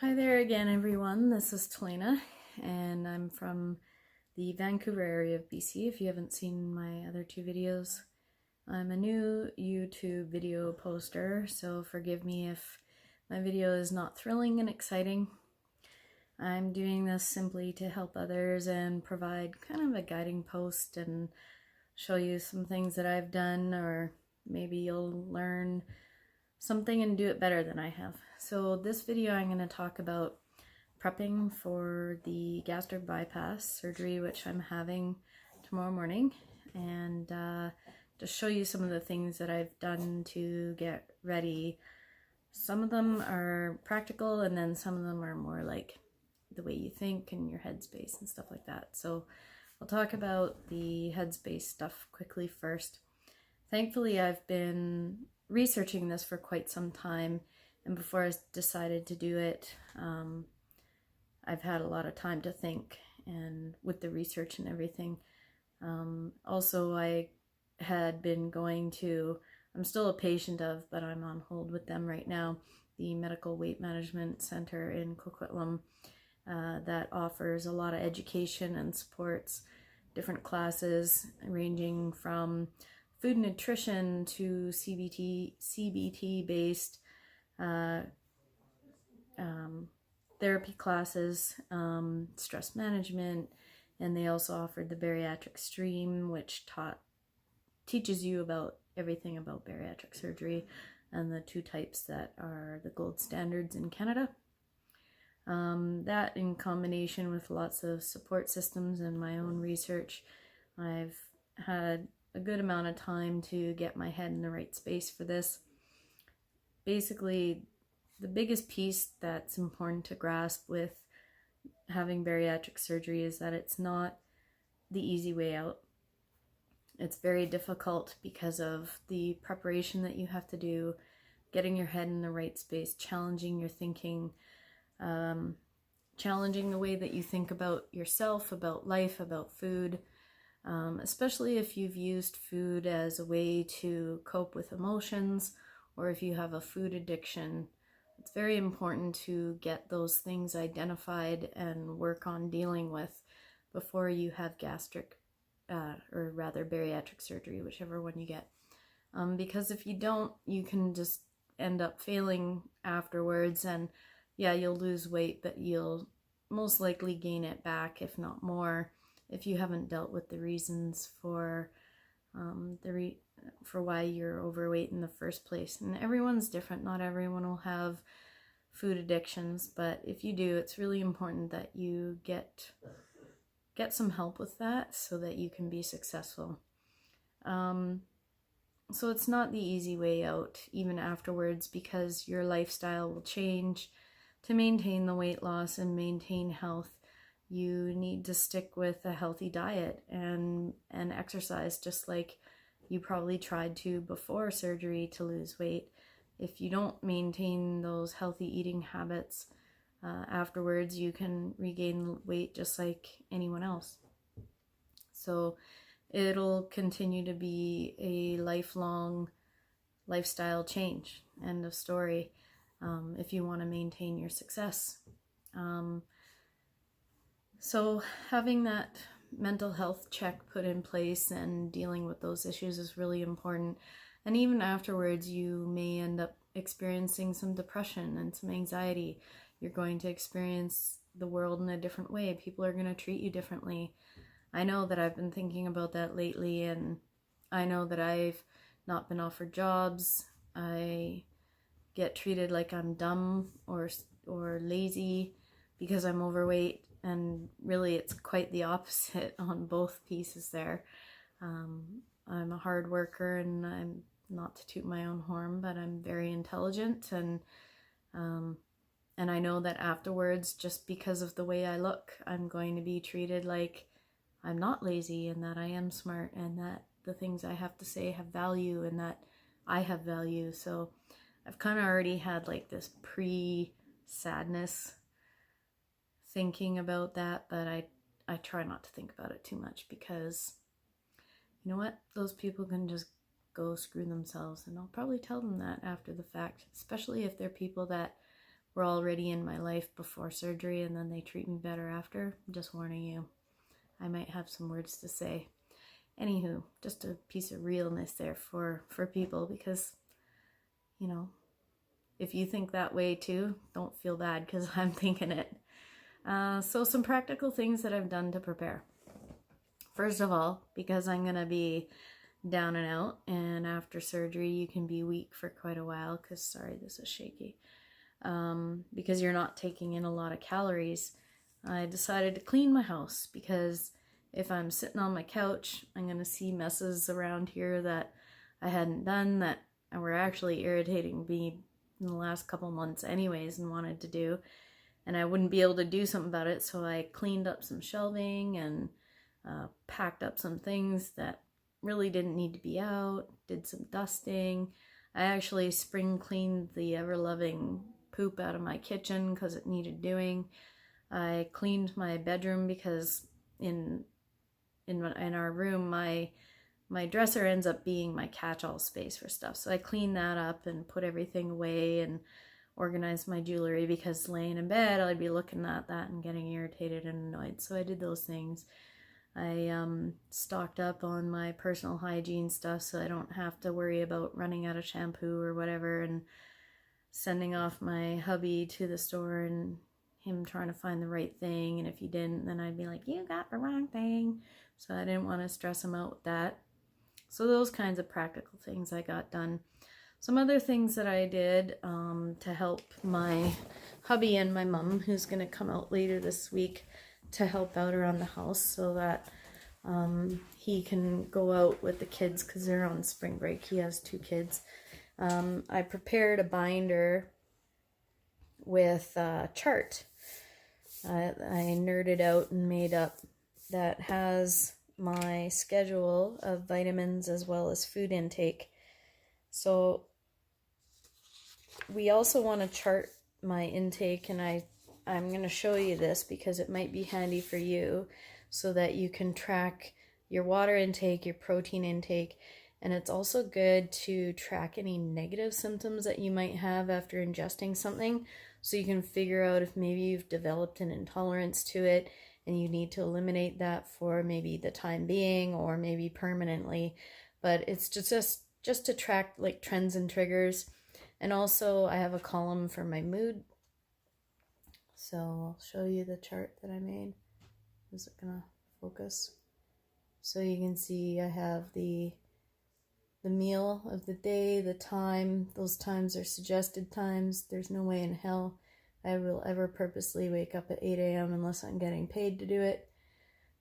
Hi there again, everyone. This is Talina, and I'm from the Vancouver area of BC. If you haven't seen my other two videos, I'm a new YouTube video poster, so forgive me if my video is not thrilling and exciting. I'm doing this simply to help others and provide kind of a guiding post and show you some things that I've done, or maybe you'll learn something and do it better than I have. So this video I'm going to talk about prepping for the gastric bypass surgery, which I'm having tomorrow morning, and just show you some of the things that I've done to get ready. Some of them are practical, and then some of them are more like the way you think and your headspace and stuff like that. So I'll talk about the headspace stuff quickly first. Thankfully, I've been researching this for quite some time, and before I decided to do it, I've had a lot of time to think, and with the research and everything. Also, I had been going to, I'm still a patient of, but I'm on hold with them right now, the Medical Weight Management Center in Coquitlam, that offers a lot of education and supports different classes ranging from food nutrition to CBT based therapy classes, stress management, and they also offered the bariatric stream, which teaches you about everything about bariatric surgery and the two types that are the gold standards in Canada. That in combination with lots of support systems and my own research, I've had a good amount of time to get my head in the right space for this. Basically, the biggest piece that's important to grasp with having bariatric surgery is that it's not the easy way out. It's very difficult because of the preparation that you have to do, getting your head in the right space, challenging your thinking, challenging the way that you think about yourself, about life, about food, especially if you've used food as a way to cope with emotions, or if you have a food addiction. It's very important to get those things identified and work on dealing with before you have gastric, or rather bariatric surgery, whichever one you get. Because if you don't, you can just end up failing afterwards, and yeah, you'll lose weight, but you'll most likely gain it back, if not more, if you haven't dealt with the reasons for why you're overweight in the first place. And everyone's different. Not everyone will have food addictions, but if you do, it's really important that you get some help with that so that you can be successful. So it's not the easy way out even afterwards, because your lifestyle will change. To maintain the weight loss and maintain health, you need to stick with a healthy diet and exercise, just like you probably tried to before surgery to lose weight. If you don't maintain those healthy eating habits, afterwards you can regain weight just like anyone else. So it'll continue to be a lifelong lifestyle change. End of story. If you want to maintain your success. So having that mental health check put in place and dealing with those issues is really important. And even afterwards, you may end up experiencing some depression and some anxiety. You're going to experience the world in a different way. People are going to treat you differently. I know that I've been thinking about that lately, and I know that I've not been offered jobs. I get treated like I'm dumb or lazy because I'm overweight, and really it's quite the opposite on both pieces there. I'm a hard worker, and I'm not to toot my own horn, but I'm very intelligent, and I know that afterwards, just because of the way I look, I'm going to be treated like I'm not lazy, and that I am smart, and that the things I have to say have value, and that I have value. So I've kind of already had like this pre-sadness thinking about that, but I try not to think about it too much, because you know what? Those people can just go screw themselves, and I'll probably tell them that after the fact, especially if they're people that were already in my life before surgery and then they treat me better after. I'm just warning you, I might have some words to say. Anywho, just a piece of realness there for people, because, you know, if you think that way too, don't feel bad, because I'm thinking it. So some practical things that I've done to prepare. First of all, because I'm going to be down and out, and after surgery you can be weak for quite a while, because, sorry, this is shaky, because you're not taking in a lot of calories, I decided to clean my house, because if I'm sitting on my couch, I'm going to see messes around here that I hadn't done, that were actually irritating me in the last couple months anyways and wanted to do, and I wouldn't be able to do something about it. So I cleaned up some shelving and packed up some things that really didn't need to be out, did some dusting. I actually spring cleaned the ever-loving poop out of my kitchen because it needed doing. I cleaned my bedroom because in our room, my dresser ends up being my catch-all space for stuff. So I cleaned that up and put everything away and organized my jewelry, because laying in bed, I'd be looking at that and getting irritated and annoyed. So I did those things. I stocked up on my personal hygiene stuff so I don't have to worry about running out of shampoo or whatever and sending off my hubby to the store and him trying to find the right thing. And if he didn't, then I'd be like, you got the wrong thing. So I didn't want to stress him out with that. So those kinds of practical things I got done. Some other things that I did to help my hubby and my mom, who's going to come out later this week to help out around the house, so that he can go out with the kids because they're on spring break. He has 2 kids. I prepared a binder with a chart. I nerded out and made up that has my schedule of vitamins as well as food intake. So we also want to chart my intake, and I'm going to show you this because it might be handy for you so that you can track your water intake, your protein intake, and it's also good to track any negative symptoms that you might have after ingesting something, so you can figure out if maybe you've developed an intolerance to it and you need to eliminate that for maybe the time being or maybe permanently. But it's just to track like trends and triggers. And also I have a column for my mood. So I'll show you the chart that I made. Is it gonna focus? So you can see I have the meal of the day, the time. Those times are suggested times. There's no way in hell I will ever purposely wake up at 8 a.m. unless I'm getting paid to do it.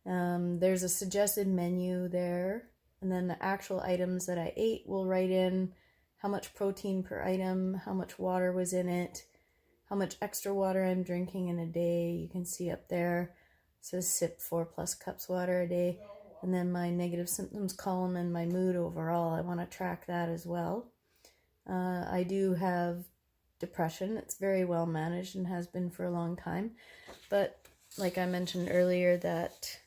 There's a suggested menu there. And then the actual items that I ate will write in how much protein per item, how much water was in it, how much extra water I'm drinking in a day. You can see up there, it says sip 4+ cups water a day. And then my negative symptoms column and my mood overall, I want to track that as well. I do have depression. It's very well managed and has been for a long time. But like I mentioned earlier, that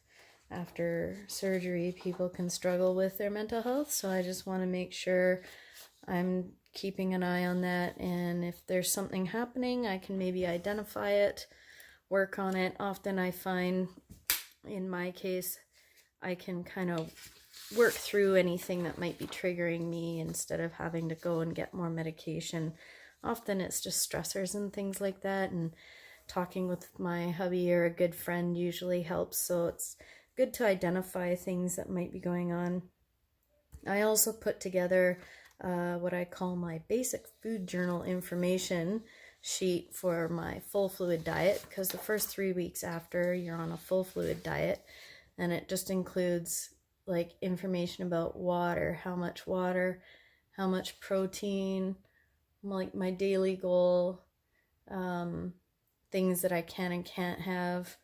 after surgery, people can struggle with their mental health. So I just want to make sure I'm keeping an eye on that. And if there's something happening, I can maybe identify it, work on it. Often I find, in my case, I can kind of work through anything that might be triggering me instead of having to go and get more medication. Often it's just stressors and things like that, and talking with my hubby or a good friend usually helps. So it's good to identify things that might be going on. I also put together what I call my basic food journal information sheet for my full fluid diet, because the first 3 weeks after you're on a full fluid diet, and it just includes like information about water, how much protein, like my daily goal, things that I can and can't have.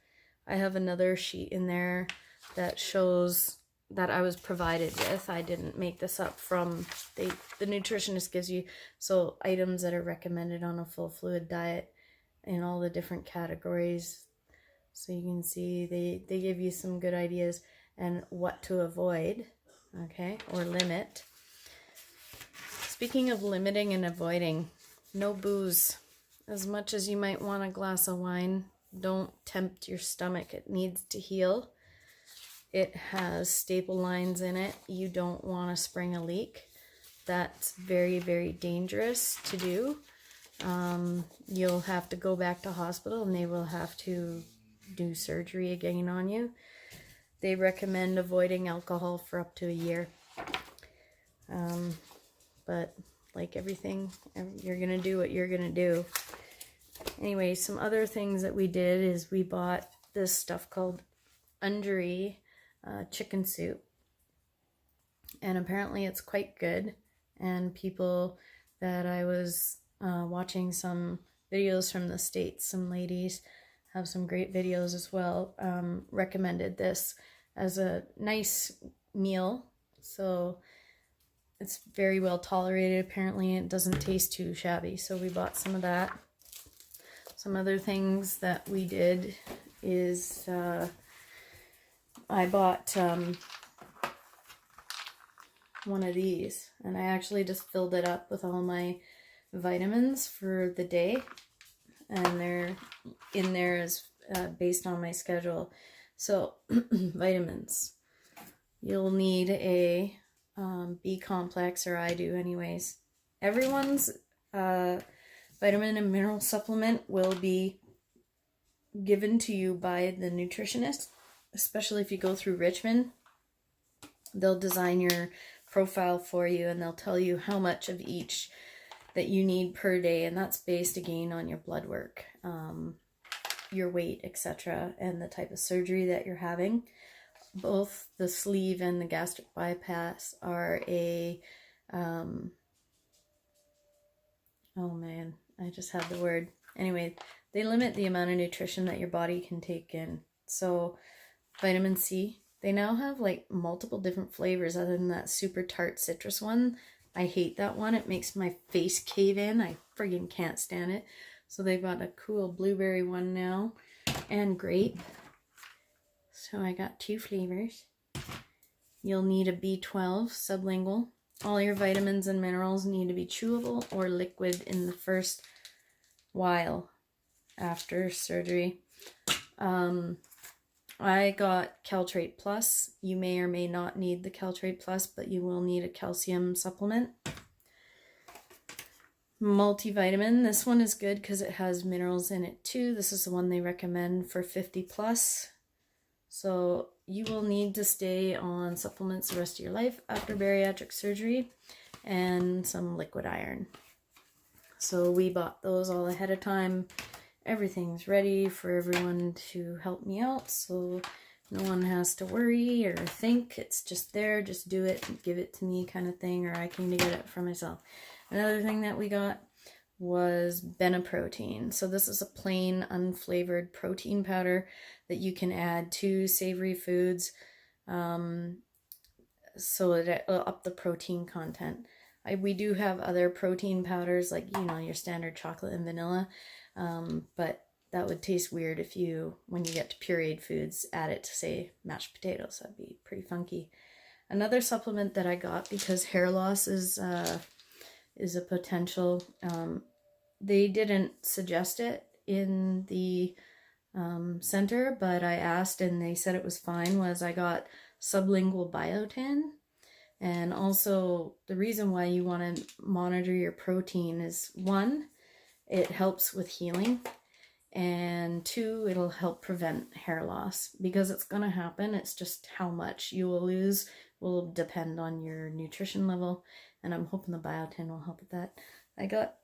I have another sheet in there that shows that I was provided with. I didn't make this up from, the nutritionist gives you, so items that are recommended on a full fluid diet in all the different categories. So you can see they give you some good ideas and what to avoid, okay, or limit. Speaking of limiting and avoiding, no booze. as much as you might want a glass of wine, don't tempt your stomach. It needs to heal. It has staple lines in it. You don't want to spring a leak. That's very, very dangerous to do. You'll have to go back to hospital and they will have to do surgery again on you. They recommend avoiding alcohol for up to a year. But like everything, you're going to do what you're going to do. Anyway, some other things that we did is we bought this stuff called Unjury chicken soup. And apparently it's quite good. And people that I was watching some videos from the States, some ladies have some great videos as well, recommended this as a nice meal. So it's very well tolerated. Apparently it doesn't taste too shabby. So we bought some of that. Some other things that we did is I bought one of these, and I actually just filled it up with all my vitamins for the day, and they're in there as based on my schedule. So vitamins, you'll need a B complex, or I do anyways. Everyone's vitamin and mineral supplement will be given to you by the nutritionist, especially if you go through Richmond. They'll design your profile for you and they'll tell you how much of each that you need per day, and that's based again on your blood work, your weight, etc., and the type of surgery that you're having. Both the sleeve and the gastric bypass are a oh man, I just had the word. Anyway, they limit the amount of nutrition that your body can take in. So vitamin C, they now have like multiple different flavors other than that super tart citrus one. I hate that one. It makes my face cave in. I friggin' can't stand it. So they've got a cool blueberry one now and grape. So I got 2 flavors. You'll need a B12 sublingual. All your vitamins and minerals need to be chewable or liquid in the first while after surgery. I got Caltrate Plus. You may or may not need the Caltrate Plus, but you will need a calcium supplement. Multivitamin. This one is good because it has minerals in it too. This is the one they recommend for 50 plus. So you will need to stay on supplements the rest of your life after bariatric surgery, and some liquid iron. So we bought those all ahead of time. Everything's ready for everyone to help me out, so no one has to worry or think. It's just there, just do it, give it to me kind of thing, or I came to get it for myself. Another thing that we got was Beneprotein. So this is a plain unflavored protein powder that you can add to savory foods, so it will up the protein content. We do have other protein powders, like, you know, your standard chocolate and vanilla, but that would taste weird if you, when you get to pureed foods, add it to, say, mashed potatoes. That'd be pretty funky. Another supplement that I got because hair loss is a potential. They didn't suggest it in the center, but I asked and they said it was fine. Was I got sublingual biotin. And also the reason why you want to monitor your protein is, 1, it helps with healing, and 2, it'll help prevent hair loss, because it's going to happen. It's just how much you will lose will depend on your nutrition level, and I'm hoping the biotin will help with that. I got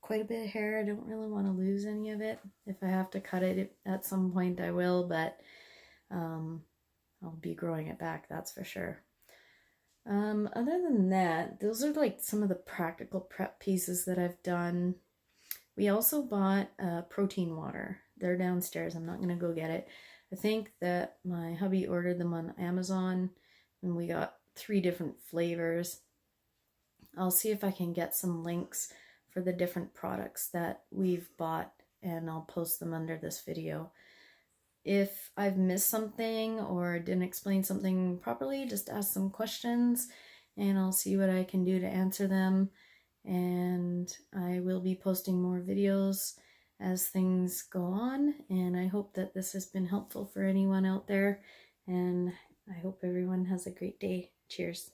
quite a bit of hair. I don't really want to lose any of it. If I have to cut it at some point, I will, but I'll be growing it back, that's for sure. Other than that, those are like some of the practical prep pieces that I've done. We also bought protein water. They're downstairs. I'm not going to go get it. I think that my hubby ordered them on Amazon, and we got 3 different flavors. I'll see if I can get some links for the different products that we've bought, and I'll post them under this video. If I've missed something or didn't explain something properly, just ask some questions and I'll see what I can do to answer them. and I will be posting more videos as things go on, and I hope that this has been helpful for anyone out there, and I hope everyone has a great day. Cheers.